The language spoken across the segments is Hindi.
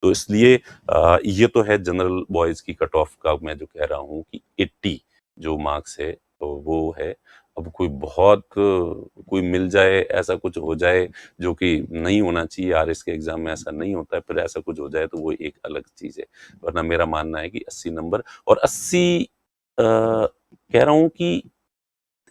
तो इसलिए ये तो है जनरल बॉयज़ की कट ऑफ का मैं जो कह रहा हूँ कि 80 जो मार्क्स है तो वो है। अब कोई बहुत कोई मिल जाए, ऐसा कुछ हो जाए जो कि नहीं होना चाहिए, आरएस के एग्ज़ाम में ऐसा नहीं होता है, फिर ऐसा कुछ हो जाए तो वो एक अलग चीज़ है। वरना मेरा मानना है कि 80 नंबर और 80 कह रहा हूँ कि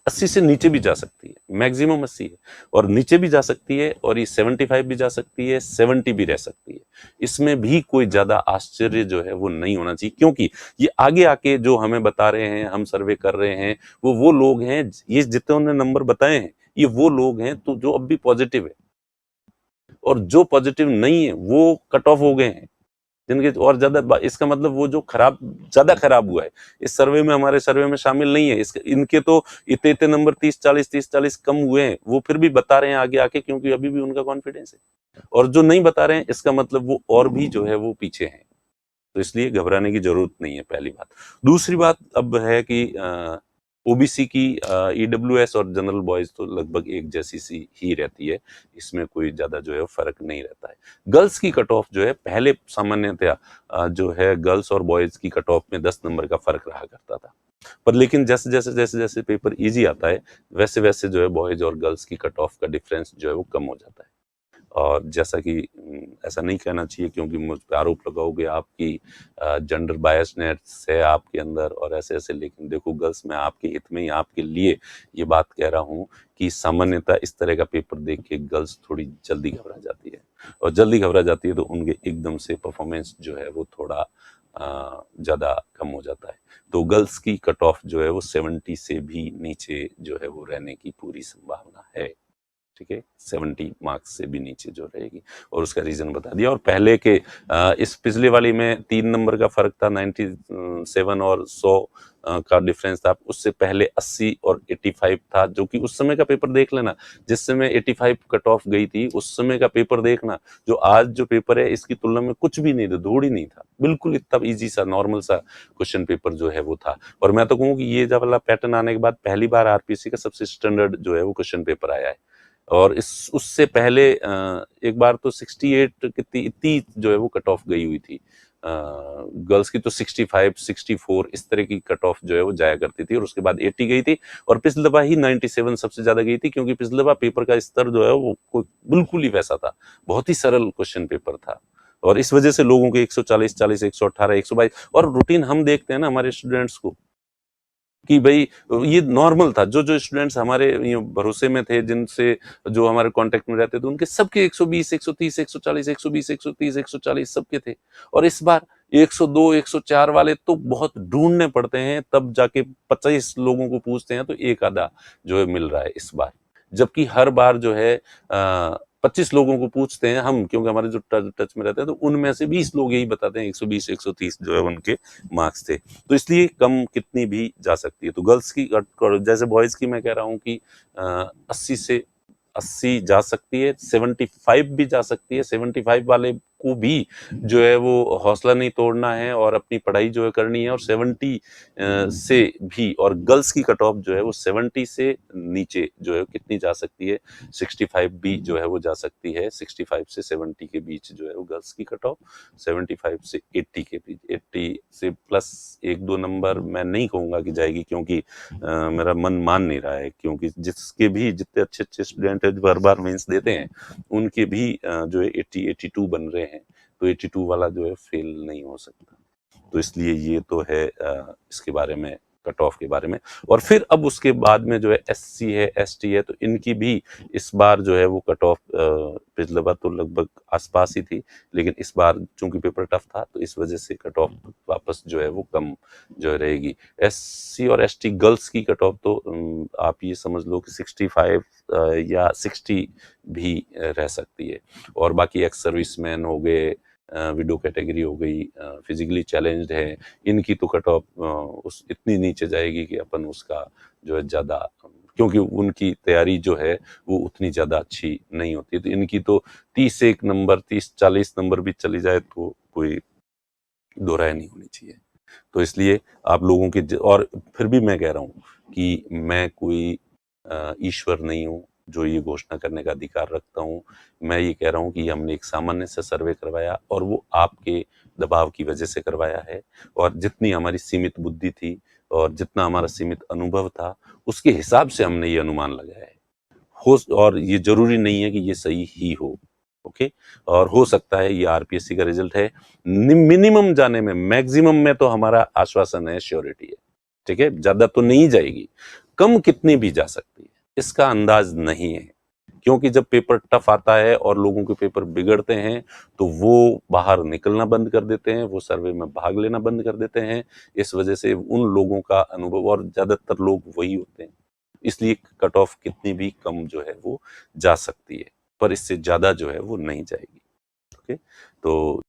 80 से नीचे भी जा सकती है, मैक्सिमम 80 है और नीचे भी जा सकती है और ये 75 भी जा सकती है, 70 भी रह सकती है। इसमें भी कोई ज़्यादा आश्चर्य जो है वो नहीं होना चाहिए क्योंकि ये आगे आके जो हमें बता रहे हैं, हम सर्वे कर रहे हैं, वो लोग हैं, ये जितने उन्होंने नंबर बताए हैं, ये वो लोग हैं तो जो अब भी पॉजिटिव है और जो पॉजिटिव नहीं है, वो कट ऑफ हो गए हैं। जिनके और ज़्यादा इसका मतलब वो जो ज़्यादा खराब हुआ है, इस सर्वे में हमारे सर्वे में शामिल नहीं है। इनके तो इतने नंबर 30-40 कम हुए हैं, वो फिर भी बता रहे हैं आगे आके क्योंकि अभी भी उनका कॉन्फिडेंस है। और जो नहीं बता रहे हैं इसका मतलब वो और भी जो है वो पीछे हैं। तो इसलिए घबराने की जरूरत नहीं है, पहली बात। दूसरी बात अब है कि ओबीसी की ईडब्ल्यूएस और जनरल बॉयज तो लगभग एक जैसी सी ही रहती है, इसमें कोई ज्यादा जो है फर्क नहीं रहता है। गर्ल्स की कट ऑफ जो है पहले सामान्यतया जो है गर्ल्स और बॉयज की कट ऑफ में 10 नंबर का फर्क रहा करता था, पर लेकिन जैसे जैसे पेपर इजी आता है वैसे वैसे जो है बॉयज और गर्ल्स की कट ऑफ का डिफरेंस जो है वो कम हो जाता है। और जैसा कि ऐसा नहीं कहना चाहिए क्योंकि मुझ पे आरोप लगाओगे आपकी जेंडर बायसनेस है आपके अंदर और ऐसे ऐसे, लेकिन देखो गर्ल्स मैं आपके हित में ही आपके लिए ये बात कह रहा हूँ कि सामान्यतः इस तरह का पेपर देख के गर्ल्स थोड़ी जल्दी घबरा जाती है और जल्दी घबरा जाती है तो उनके एकदम से परफॉर्मेंस जो है वो थोड़ा ज़्यादा कम हो जाता है। तो गर्ल्स की कट ऑफ जो है वो 70 से भी नीचे जो है वो रहने की पूरी संभावना है। ठीक है, 70 मार्क्स से भी नीचे जो रहेगी और उसका रीजन बता दिया। और पहले के इस पिछले वाली में 3 नंबर का फर्क था, 97 और 100 का डिफरेंस था। उससे पहले 80 और 85 था, जो कि उस समय का पेपर देख लेना, जिस समय 85 कट ऑफ गई थी उस समय का पेपर देखना, जो आज जो पेपर है इसकी तुलना में कुछ भी नहीं था, धूल ही नहीं था, बिल्कुल इतना इजी सा नॉर्मल सा क्वेश्चन पेपर जो है वो था। और मैं तो कहूँ कि ये जब वाला पैटर्न आने के बाद पहली बार आरपीएससी का सबसे स्टैंडर्ड जो है वो क्वेश्चन पेपर आया है। और इस उससे पहले एक बार तो 68 कितनी इतनी जो है वो कट ऑफ गई हुई थी, गर्ल्स की तो 65 64 इस तरह की कट ऑफ जो है वो जाया करती थी और उसके बाद 80 गई थी और पिछली दफा ही 97 सबसे ज्यादा गई थी क्योंकि पिछली दफा पेपर का स्तर जो है वो बिल्कुल ही वैसा था, बहुत ही सरल क्वेश्चन पेपर था और इस वजह से लोगों के 140 40 118 122 और रूटीन हम देखते हैं ना हमारे स्टूडेंट्स को कि भाई ये नॉर्मल था, जो जो स्टूडेंट्स हमारे भरोसे में थे, जिनसे जो हमारे कांटेक्ट में रहते थे, उनके सबके 120 130 140 120 130 140 सबके थे। और इस बार 102 104 वाले तो बहुत ढूंढने पड़ते हैं, तब जाके 25 लोगों को पूछते हैं तो एक आधा जो है मिल रहा है इस बार, जबकि हर बार जो है 25 लोगों को पूछते हैं हम, क्योंकि हमारे जो टच में रहते हैं तो उनमें से 20 लोग यही बताते हैं 120 130 जो है उनके मार्क्स थे। तो इसलिए कम कितनी भी जा सकती है। तो गर्ल्स की जैसे बॉयज की मैं कह रहा हूँ कि 80 से 80 जा सकती है, 75 भी जा सकती है। 75 वाले को भी जो है वो हौसला नहीं तोड़ना है और अपनी पढ़ाई जो है करनी है। और 70 से भी, और गर्ल्स की कट ऑफ जो है वो 70 से नीचे जो है कितनी जा सकती है, 65 भी जो है वो जा सकती है। 65 से 70 के बीच जो है वो गर्ल्स की कट ऑफ, 75 से 80 के बीच, 80 से प्लस एक दो नंबर मैं नहीं कहूंगा कि जाएगी, क्योंकि मेरा मन मान नहीं रहा है, क्योंकि जिसके भी जितने अच्छे अच्छे स्टूडेंट है जो बार बार मेंस देते हैं उनके भी जो है 80 82 बन रहे हैं, तो 82 वाला जो है फेल नहीं हो सकता। तो इसलिए ये तो है इसके बारे में, कट ऑफ के बारे में। और फिर अब उसके बाद में जो है एससी है एसटी है, तो इनकी भी इस बार जो है वो कट ऑफ पिछले बार तो लगभग आसपास ही थी, लेकिन इस बार चूंकि पेपर टफ था तो इस वजह से कट ऑफ वापस जो है वो कम जो है रहेगी। एससी और एसटी गर्ल्स की कट ऑफ तो आप ये समझ लो कि 65 या 60 भी रह सकती है। और बाकी एक्स सर्विसमैन हो गए, विडो कैटेगरी हो गई, फिजिकली चैलेंज्ड है, इनकी तो कट ऑफ उस इतनी नीचे जाएगी कि अपन उसका जो है ज़्यादा, क्योंकि उनकी तैयारी जो है वो उतनी ज़्यादा अच्छी नहीं होती, तो इनकी तो 30 नंबर 30 40 नंबर भी चली जाए तो कोई दो राय नहीं होनी चाहिए। तो इसलिए आप लोगों के और फिर भी मैं कह रहा हूँ कि मैं कोई ईश्वर नहीं हूँ, जो ये घोषणा करने का अधिकार रखता हूँ। मैं ये कह रहा हूँ कि हमने एक सामान्य सा सर्वे करवाया और वो आपके दबाव की वजह से करवाया है, और जितनी हमारी सीमित बुद्धि थी और जितना हमारा सीमित अनुभव था, उसके हिसाब से हमने ये अनुमान लगाया है। और ये ज़रूरी नहीं है कि ये सही ही हो, ओके? और हो सकता है ये आरपीएससी का रिज़ल्ट है। मिनिमम जाने में, मैक्सिमम में तो हमारा आश्वासन है, श्योरिटी है, ठीक है? ज़्यादा तो नहीं जाएगी, कम कितनी भी जा सकती है, इसका अंदाज़ नहीं है। क्योंकि जब पेपर टफ आता है और लोगों के पेपर बिगड़ते हैं, तो वो बाहर निकलना बंद कर देते हैं, वो सर्वे में भाग लेना बंद कर देते हैं। इस वजह से उन लोगों का अनुभव, और ज़्यादातर लोग वही होते हैं, इसलिए कट ऑफ कितनी भी कम जो है वो जा सकती है, पर इससे ज़्यादा जो है वो नहीं जाएगी, ओके? तो